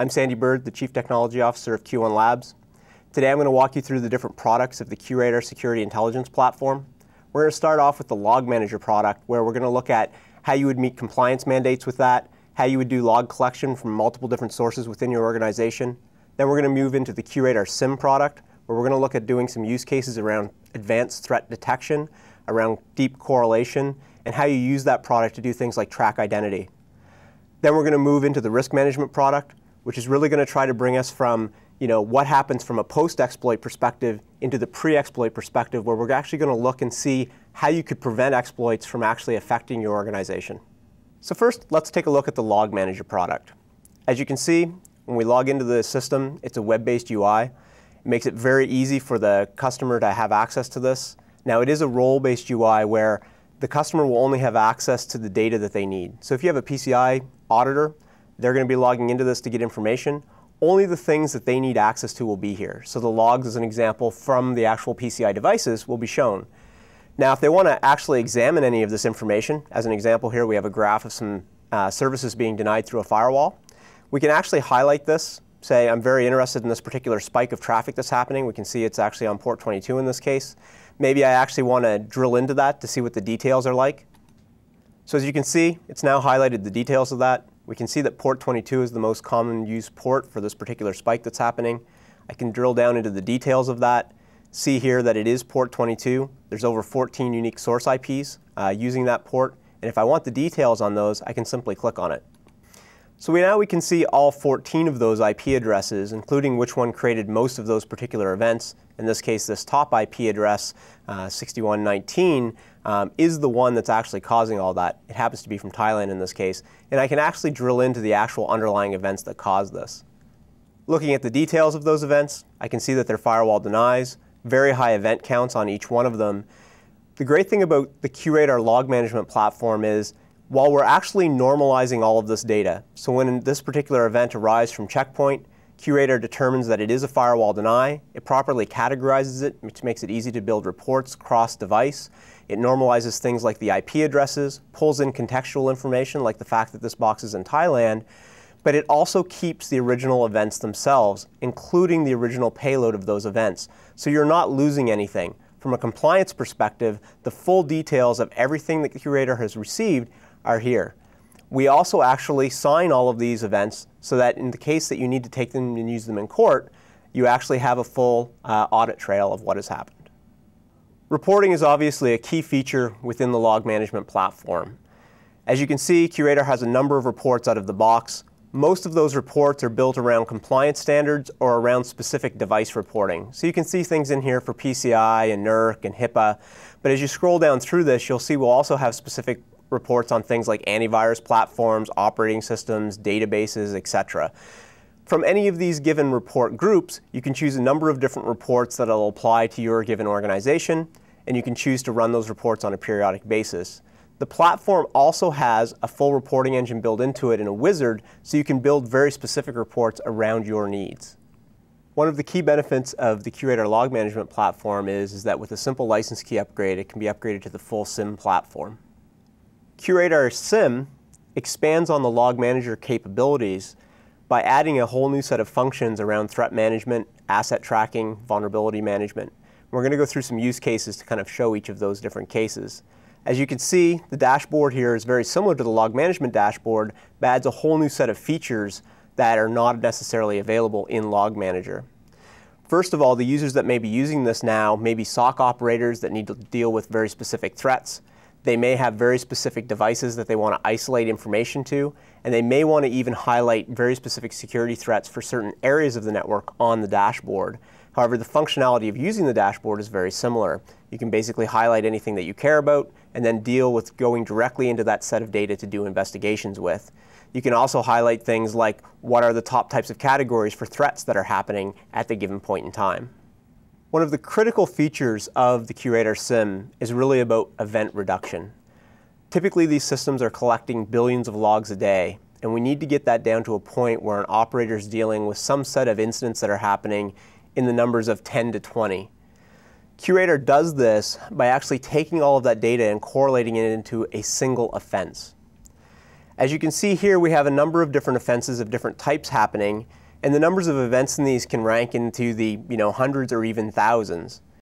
I'm Sandy Bird, the Chief Technology Officer of Q1 Labs. Today I'm going to walk you through the different products of the QRadar Security Intelligence Platform. We're going to start off with the Log Manager product, where we're going to look at how you would meet compliance mandates with that, how you would do log collection from multiple different sources within your organization. Then we're going to move into the QRadar SIM product, where we're going to look at doing some use cases around advanced threat detection, around deep correlation, and how you use that product to do things like track identity. Then we're going to move into the risk management product, which is really going to try to bring us from what happens from a post-exploit perspective into the pre-exploit perspective, where we're actually going to look and see how you could prevent exploits from actually affecting your organization. So first, let's take a look at the Log Manager product. As you can see, when we log into the system, it's a web-based UI. It makes it very easy for the customer to have access to this. Now, it is a role-based UI where the customer will only have access to the data that they need. So if you have a PCI auditor, they're going to be logging into this to get information. Only the things that they need access to will be here. So the logs, as an example, from the actual PCI devices will be shown. Now, if they want to actually examine any of this information, as an example here, we have a graph of some services being denied through a firewall. We can actually highlight this, say I'm very interested in this particular spike of traffic that's happening. We can see it's actually on port 22 in this case. Maybe I actually want to drill into that to see what the details are like. So as you can see, it's now highlighted the details of that. We can see that port 22 is the most common used port for this particular spike that's happening. I can drill down into the details of that, see here that it is port 22. There's over 14 unique source IPs using that port, and if I want the details on those, I can simply click on it. So now we can see all 14 of those IP addresses, including which one created most of those particular events. In this case, this top IP address, 6119, is the one that's actually causing all that. It happens to be from Thailand in this case, and I can actually drill into the actual underlying events that caused this. Looking at the details of those events, I can see that they're firewall denies, very high event counts on each one of them. The great thing about the QRadar log management platform is, while we're actually normalizing all of this data, so when this particular event arrives from checkpoint, QRadar determines that it is a firewall deny, it properly categorizes it, which makes it easy to build reports cross-device. It normalizes things like the IP addresses, pulls in contextual information like the fact that this box is in Thailand, but it also keeps the original events themselves, including the original payload of those events. So you're not losing anything. From a compliance perspective, the full details of everything that QRadar has received are here. We also actually sign all of these events so that in the case that you need to take them and use them in court, you actually have a full audit trail of what has happened. Reporting is obviously a key feature within the log management platform. As you can see, QRadar has a number of reports out of the box. Most of those reports are built around compliance standards or around specific device reporting. So you can see things in here for PCI and NERC and HIPAA, but as you scroll down through this, you'll see we'll also have specific reports on things like antivirus platforms, operating systems, databases, etc. From any of these given report groups, you can choose a number of different reports that will apply to your given organization, and you can choose to run those reports on a periodic basis. The platform also has a full reporting engine built into it in a wizard, so you can build very specific reports around your needs. One of the key benefits of the QRadar log management platform is that with a simple license key upgrade, it can be upgraded to the full SIM platform. QRadar SIM expands on the log manager capabilities by adding a whole new set of functions around threat management, asset tracking, vulnerability management. We're going to go through some use cases to kind of show each of those different cases. As you can see, the dashboard here is very similar to the log management dashboard, but adds a whole new set of features that are not necessarily available in Log Manager. First of all, the users that may be using this now may be SOC operators that need to deal with very specific threats. They may have very specific devices that they want to isolate information to, and they may want to even highlight very specific security threats for certain areas of the network on the dashboard. However, the functionality of using the dashboard is very similar. You can basically highlight anything that you care about and then deal with going directly into that set of data to do investigations with. You can also highlight things like what are the top types of categories for threats that are happening at the given point in time. One of the critical features of the QRadar SIM is really about event reduction. Typically, these systems are collecting billions of logs a day, and we need to get that down to a point where an operator is dealing with some set of incidents that are happening in the numbers of 10 to 20. QRadar does this by actually taking all of that data and correlating it into a single offense. As you can see here, we have a number of different offenses of different types happening, and the numbers of events in these can rank into the hundreds or even thousands.